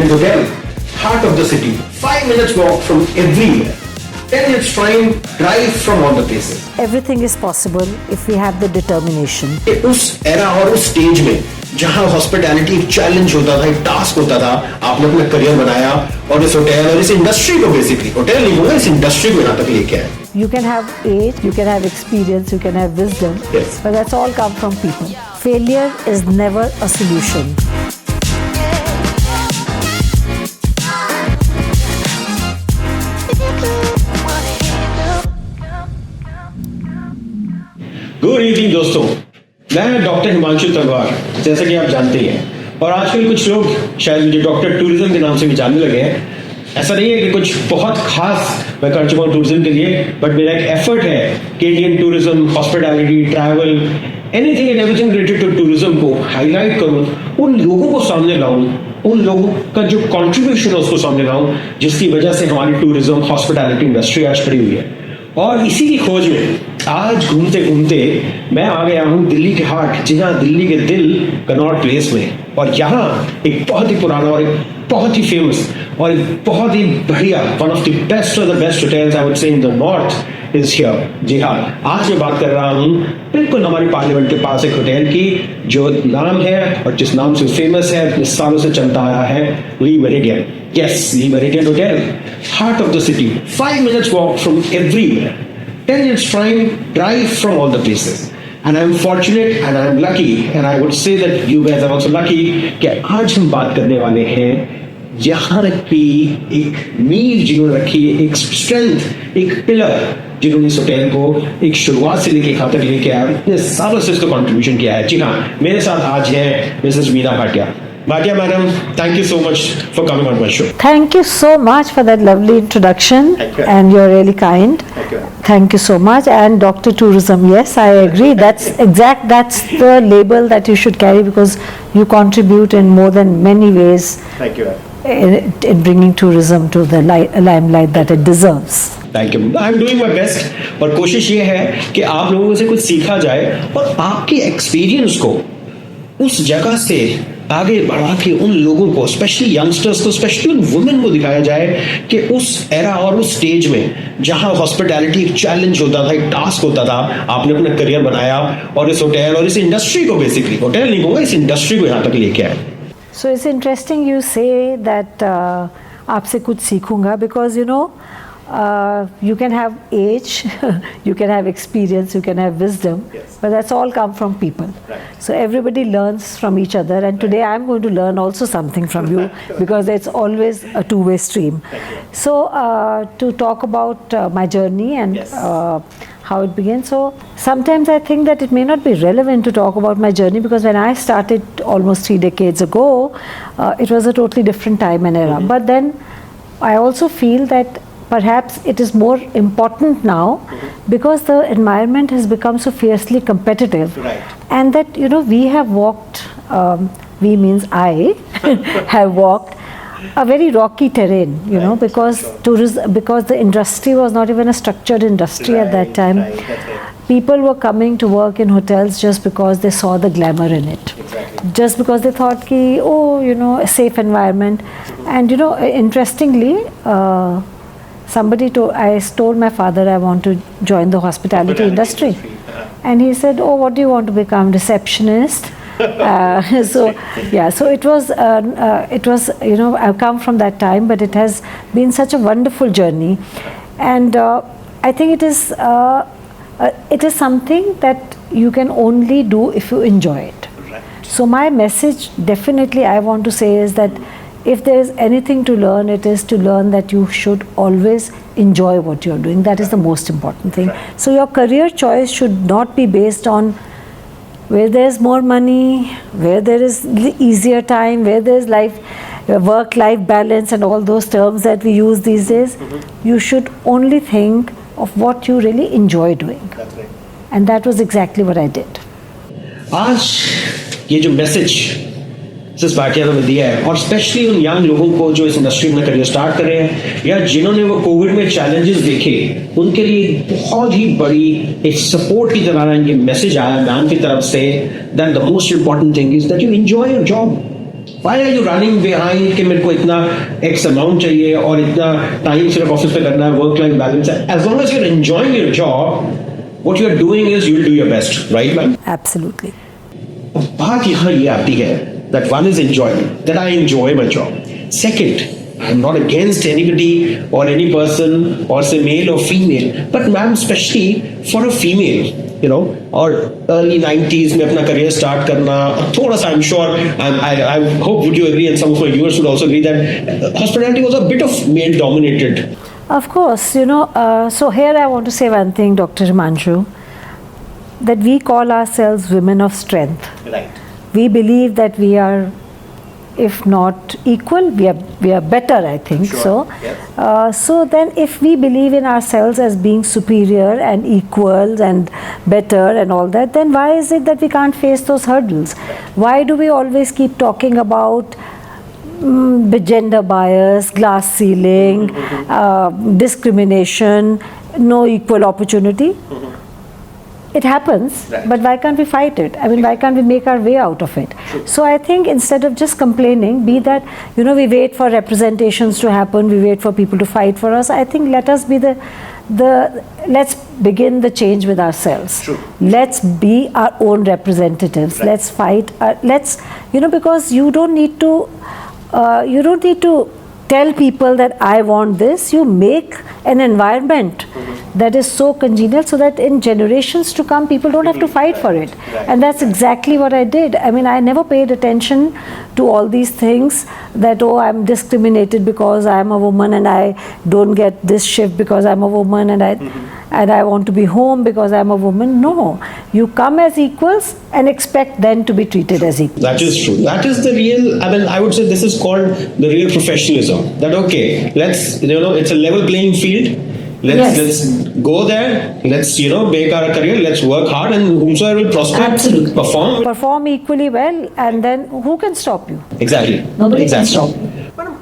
Meridien Hotel, heart of the city, 5 minutes walk from everywhere. 10 minutes drive from all the places. Everything is possible if we have the determination. उस era और उस stage में जहां hospitality एक challenge होता था, एक task होता था, आपने अपना करियर बनाया और इस होटल और इस इंडस्ट्री को बेसिकली होटल नहीं बोला, इस इंडस्ट्री को यहाँ तक लेके आए. You can have age, you can have experience, you can have wisdom, Yes. but that's all come from people. Failure is never a solution. Good evening दोस्तों, मैं डॉक्टर हिमांशु तलवार, जैसा कि आप जानते ही हैं, और आजकल कुछ लोग शायद मुझे डॉक्टर टूरिज्म के नाम से भी जानने लगे हैं. ऐसा नहीं है कि कुछ बहुत खास मैं कर चुका हूँ टूरिज्म के लिए, बट मेरा एक एफर्ट है कि Indian tourism, hospitality, travel, anything and everything related to tourism को हाईलाइट करूँ, उन लोगों को सामने लाऊं, उन लोगों का जो कंट्रीब्यूशन है उसको सामने लाऊं, जिसकी वजह से हमारी टूरिज्म, हॉस्पिटैलिटी इंडस्ट्री आज खड़ी हुई है. और इसी की खोज में आज घूमते घूमते मैं आ गया हूँ दिल्ली के हार्ट, जी हाँ, दिल्ली के दिल, कनॉट प्लेस में. और यहाँ एक बहुत ही पुराना और एक बहुत ही फेमस और एक बहुत ही बढ़िया, वन ऑफ द बेस्ट और the best hotels I would say in the north is here. जी हाँ, आज मैं बात कर रहा हूँ बिल्कुल हमारी पार्लियामेंट के पास एक होटल की, जो नाम है और जिस नाम से फेमस है, इतने सालों से चलता आया है, ली meridian. Yes, the Meridien Hotel, heart of the city, 5 minutes walk from everywhere, 10 minutes drive from all the places. And I'm fortunate and I'm lucky, and I would say that you guys are also lucky कि आज हम बात करने वाले हैं यहाँ की एक नींव जिन्होंने रखी है, एक स्ट्रेंथ, एक पिलर जिन्होंने इस होटल को एक शुरुआत से लेके यहाँ तक लेके आया, इतने सालों से इसको कंट्रीब्यूशन किया है. जी हाँ, मेरे साथ आज है Mrs Meena Bhatia. Bhatia madam, thank you so much for coming on my show. Thank you so much for that lovely introduction. Thank you. And you're really kind. Thank you. Thank you so much. And Dr. Tourism, yes, I agree. That's the label that you should carry, because you contribute in more than many ways Thank you. in bringing tourism to the limelight that it deserves. Thank you. I am doing my best, और कोशिश ये है कि आप लोगों से कुछ सीखा जाए और आपके एक्सपीरियंस को उस जगह से आगे बढ़ा के उन लोगों को, स्पेशली यंगस्टर्स को, स्पेशली उन वुमेन को दिखाया जाए कि उस एरा और उस स्टेज में जहां हॉस्पिटैलिटी एक चैलेंज होता था, एक टास्क होता था, आपने अपना करियर बनाया और इस होटल और इस इंडस्ट्री को बेसिकली, होटल नहीं कहूँगा, इस इंडस्ट्री को यहाँ तक लेके आए. So it's interesting you say that आपसे कुछ सीखूंगा, because you know you can have age, you can have experience, you can have wisdom, Yes. but that's all come from people. Right. So everybody learns from each other, and today I'm going to learn also something from you, because it's always a two-way stream. So to talk about my journey and Yes. how it began. So sometimes I think that it may not be relevant to talk about my journey, because when I started almost 3 decades ago, it was a totally different time and era. But then I also feel that perhaps it is more important now, because the environment has become so fiercely competitive. Right. And that, you know, we have walked, we means I have walked a very rocky terrain, you know, because because the industry was not even a structured industry at that time. Right, that's right. People were coming to work in hotels just because they saw the glamour in it. Exactly. Just because they thought ki, oh, you know, a safe environment. And you know, interestingly, I told my father I want to join the hospitality industry. And he said, oh, what do you want to become? Receptionist? So it was, you know, I've come from that time, but it has been such a wonderful journey. And I think it is something that you can only do if you enjoy it. Right. So my message definitely I want to say is that if there is anything to learn, it is to learn that you should always enjoy what you're doing. That is the most important thing. So your career choice should not be based on where there's more money, where there is easier time, where there's work-life balance and all those terms that we use these days. You should only think of what you really enjoy doing. That's right. And that was exactly what I did. आज ये जो message Mrs Bhatia ने दिया है, और specially उन young लोगों को जो इस इंडस्ट्री में करियर स्टार्ट कर रहे हैं, या जिन्होंने वो कोविड में चैलेंजेस देखे, उनके लिए बहुत ही बड़ी एक सपोर्ट की तरह ये मैसेज आया मैम की तरफ से, that the most important thing is that you enjoy your job. Why are you running behind कि मेरे को इतना X amount चाहिए और इतना time सिर्फ ऑफिस पे करना है, work life balance है. As long as you're enjoying your job, what you're doing is you'll do your best, right, ma'am? Absolutely. बात यहाँ ये आती है that one is enjoyment, that I enjoy my job. Second, I'm not against anybody or any person or say male or female, but ma'am, especially for a female, you know, or early 90s में अपना career start करना, थोड़ा सा I'm sure, I hope would you agree, and some of my viewers would also agree that hospitality was a bit of male dominated. Of course, you know, so here I want to say one thing, Dr. Himanshu, that we call ourselves women of strength. Right. We believe that we are, if not equal, we are better, I think. Sure. So, Yes. so then if we believe in ourselves as being superior and equal and better and all that, then why is it that we can't face those hurdles? Why do we always keep talking about gender bias, glass ceiling, discrimination, no equal opportunity? It happens, Right. but why can't we fight it? I mean, why can't we make our way out of it? True. So I think instead of just complaining, be that, you know, we wait for representations to happen, we wait for people to fight for us. I think let us be let's begin the change with ourselves. True. Let's be our own representatives. Right. Let's fight. Let's, you know, because you don't need to tell people that I want this. You make an environment that is so congenial so that in generations to come people don't have to fight for it. Right. And that's exactly what I did. I mean, I never paid attention to all these things that, oh, I'm discriminated because I'm a woman and I don't get this shift because I'm a woman and I want to be home because I'm a woman. No, you come as equals and expect then to be treated as equals. That is true. That is the real, I mean, I would say this is called the real professionalism. That, okay, let's, you know, it's a level playing field. Let's go there. Let's, you know, make our career. Let's work hard, and whomsoever will prosper, Absolutely. perform Equally well, and then who can stop you? Exactly. Nobody exactly. can stop you.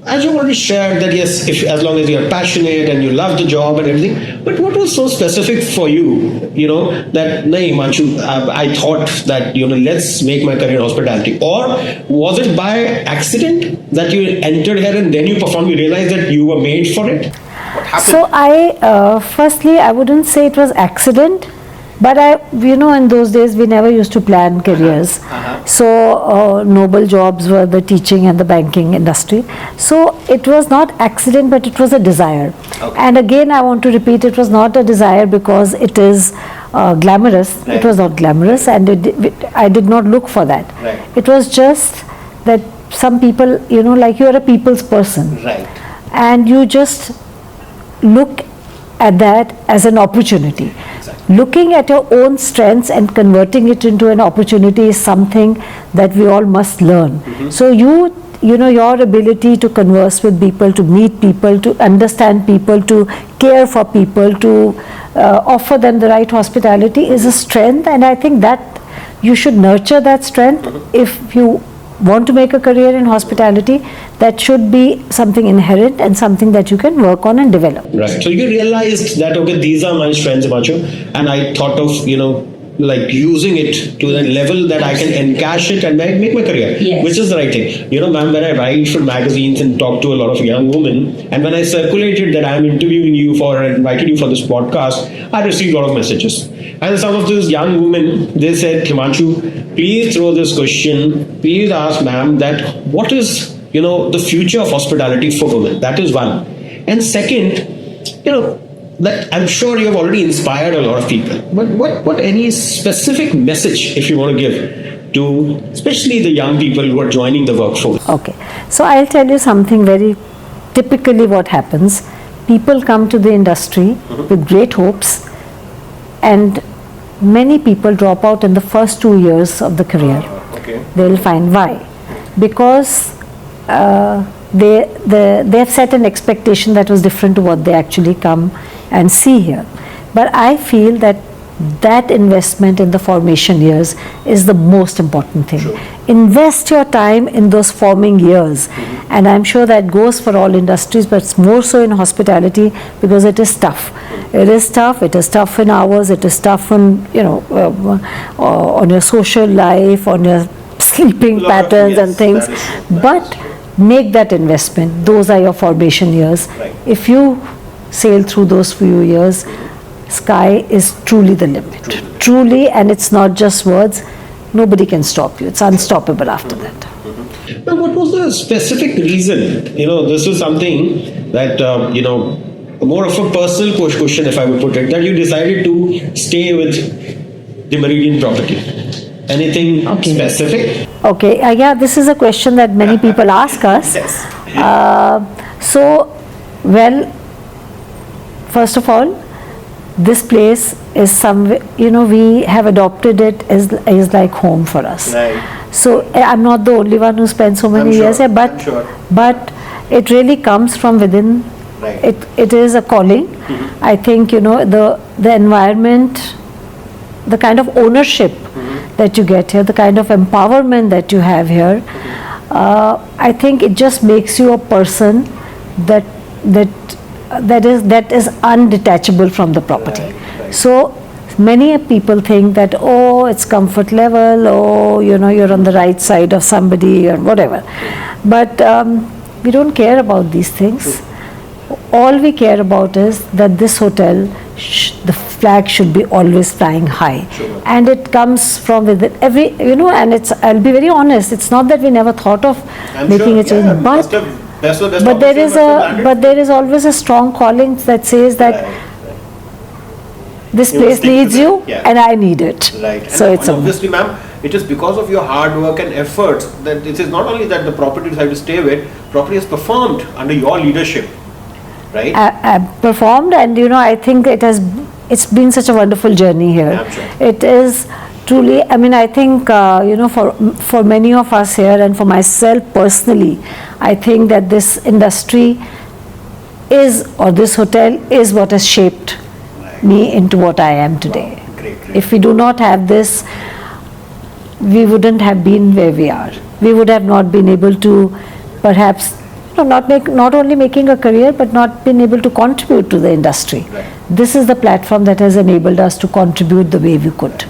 As you already shared that yes, if as long as you are passionate and you love the job and everything, but what was so specific for you? You know that nahi Himanshu, I thought that, you know, let's make my career in hospitality, or was it by accident that you entered here and then you performed? You realized that you were made for it. What happened? So firstly, I wouldn't say it was accident, but you know, in those days we never used to plan careers. So noble jobs were the teaching and the banking industry. So it was not accident, but it was a desire. Okay. And again, I want to repeat, it was not a desire because it is glamorous. Right. It was not glamorous, and I did not look for that. Right. It was just that some people, you know, like you're a people's person. Right. And you just look at that as an opportunity. Exactly. Looking at your own strengths and converting it into an opportunity is something that we all must learn. So you know, your ability to converse with people, to meet people, to understand people, to care for people, to offer them the right hospitality is a strength, and I think that you should nurture that strength. If you want to make a career in hospitality, that should be something inherent and something that you can work on and develop. Right. So you realized that, okay, these are my strengths, Himanshu, and I thought of, you know, like using it to the level that I can encash it and make my career, Yes. which is the right thing. You know, ma'am, when I write for magazines and talk to a lot of young women, and when I circulated that I'm interviewing you for and invited you for this podcast, I received a lot of messages. And some of those young women, they said, Himanshu, please throw this question, please ask ma'am that what is, you know, the future of hospitality for women? That is one. And second, you know, that I'm sure you have already inspired a lot of people. But what any specific message, if you want to give to especially the young people who are joining the workforce? Okay, so I'll tell you something very typically what happens. People come to the industry with great hopes, and many people drop out in the first 2 years of the career. Okay. They'll find why. Because they have set an expectation that was different to what they actually come and see here. But I feel that investment in the formation years is the most important thing. Sure. Invest your time in those forming years, and I'm sure that goes for all industries, but it's more so in hospitality because it is tough. It is tough. It is tough in hours. It is tough on, you know, on your social life, on your sleeping Lot of- patterns yes, and things. that is true. But make that investment. Those are your formation years. Right. If you sail through those few years, sky is truly the limit. Truly, and it's not just words. Nobody can stop you. It's unstoppable after that. Now, what was the specific reason? This was something that, more of a personal question, if I would put it, that you decided to stay with the Meridien property. Anything Okay. specific? Okay, yeah, this is a question that many people ask us. Yes. Well, first of all, this place is we have adopted it as like home for us. Right. So I'm not the only one who spent so many I'm sure, years here, I'm sure. but it really comes from within. Right. It is a calling. I think the environment, the kind of ownership that you get here, the kind of empowerment that you have here, I think it just makes you a person that is undetachable from the property. Right. So many people think that, oh, it's comfort level, oh, you're on the right side of somebody or whatever. But we don't care about these things. All we care about is that this hotel, the flag should be always flying high. Sure. And it comes from within every, and I'll be very honest, it's not that we never thought of I'm making sure, a change, yeah, but must have- best there is opportunity must have landed. but there is always a strong calling that says that Right. this You will place stick to needs that, you yeah. and I need it. Right. So And it's a obviously, ma'am, it is because of your hard work and efforts that it is not only that the property decided to stay with, property has performed under your leadership, right? performed, and I think it's been such a wonderful journey here. Yeah, I'm sure. It is truly, I think for many of us here and for myself personally, I think that this industry this hotel is what has shaped me into what I am today. Great. If we do not have this, we wouldn't have been where we are. We would have not been able to perhaps not only making a career, but not been able to contribute to the industry. Right. This is the platform that has enabled us to contribute the way we could.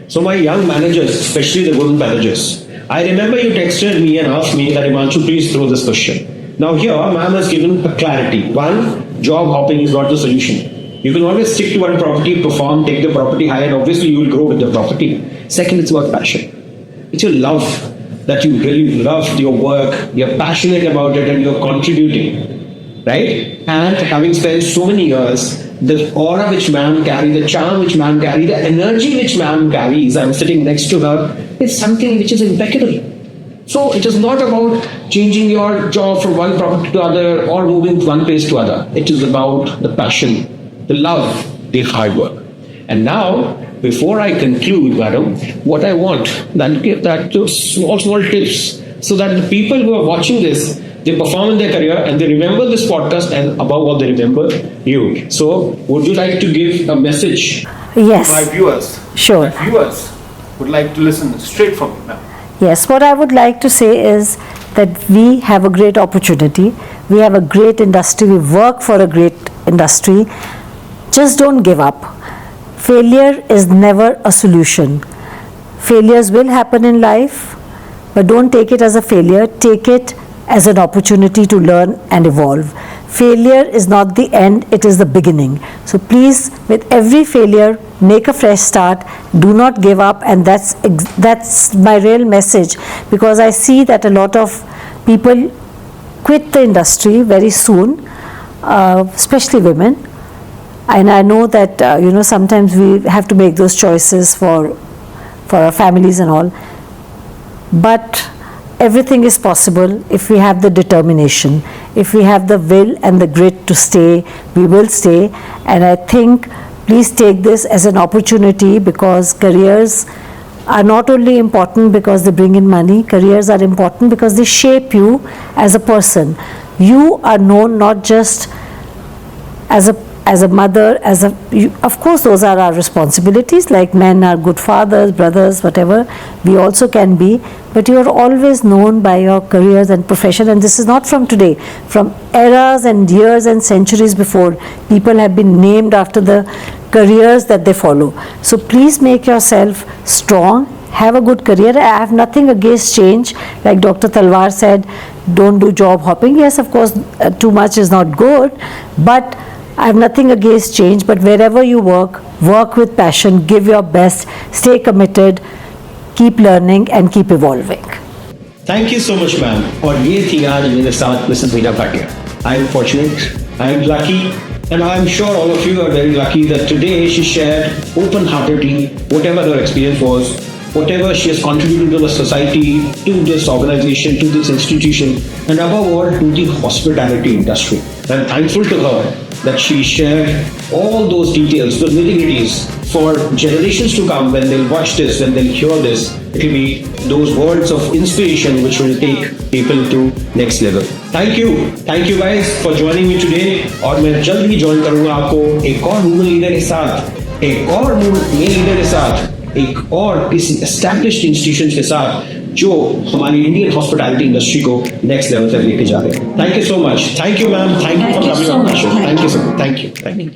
So my young managers, especially the women managers, I remember you texted me and asked me that, Himanshu, please throw this question. Now here, ma'am has given a clarity. One, job hopping is not the solution. You can always stick to one property, perform, take the property high, and obviously you will grow with the property. Second, it's about passion. It's your love, that you really love your work, you're passionate about it, and you're contributing, right? And having spent so many years, the aura which ma'am carries, the charm which ma'am carries, the energy which ma'am carries, I'm sitting next to her, is something which is impeccable. So it is not about changing your job from one property to other or moving from one place to other. It is about the passion, the love, the hard work. And now, before I conclude, madam, what I want, then give that to small tips so that the people who are watching this, they perform in their career and they remember this podcast, and above all, they remember you. So, would you like to give a message? Yes. My viewers. Sure. My viewers would like to listen straight from you now. Yes, what I would like to say is that we have a great opportunity. We have a great industry. We work for a great industry. Just don't give up. Failure is never a solution. Failures will happen in life, but don't take it as a failure. Take it as an opportunity to learn and evolve. Failure is not the end, it is the beginning. So please, with every failure, make a fresh start. Do not give up, and that's my real message, because I see that a lot of people quit the industry very soon, especially women. And I know that sometimes we have to make those choices for our families and all, but everything is possible if we have the determination. If we have the will and the grit to stay, we will stay. And I think please take this as an opportunity, because careers are not only important because they bring in money. Careers are important because they shape you as a person. You are known not just as a mother, of course those are our responsibilities, like men are good fathers, brothers, whatever, we also can be, but you are always known by your careers and profession. And this is not from today, from eras and years and centuries before, people have been named after the careers that they follow. So please make yourself strong, have a good career. I have nothing against change. Like Dr. Talwar said, don't do job hopping. Yes, of course, too much is not good, but I have nothing against change. But wherever you work, work with passion, give your best, stay committed, keep learning and keep evolving. Thank you so much, ma'am. और ये थी आज मेरे साथ Mrs. Meena Bhatia. I am fortunate, I am lucky, and I am sure all of you are very lucky that today she shared open-heartedly whatever her experience was, whatever she has contributed to the society, to this organization, to this institution, and above all to the hospitality industry. I am thankful to her that she shared all those details, those nitty-gritties for generations to come. When they'll watch this, when they'll hear this, it will be those words of inspiration which will take people to next level. Thank you guys for joining me today. और मैं जल्द ही join करूंगा आपको एक और women leader के साथ, एक और मेल लीडर के साथ, एक और किसी एस्टैब्लिश्ड इंस्टीट्यूशन के साथ जो हमारी इंडियन हॉस्पिटैलिटी इंडस्ट्री को नेक्स्ट लेवल तक लेके जा रहे हैं. Thank you so much. Thank you ma'am. Thank you for coming on the show. Thank you so much. Thank you.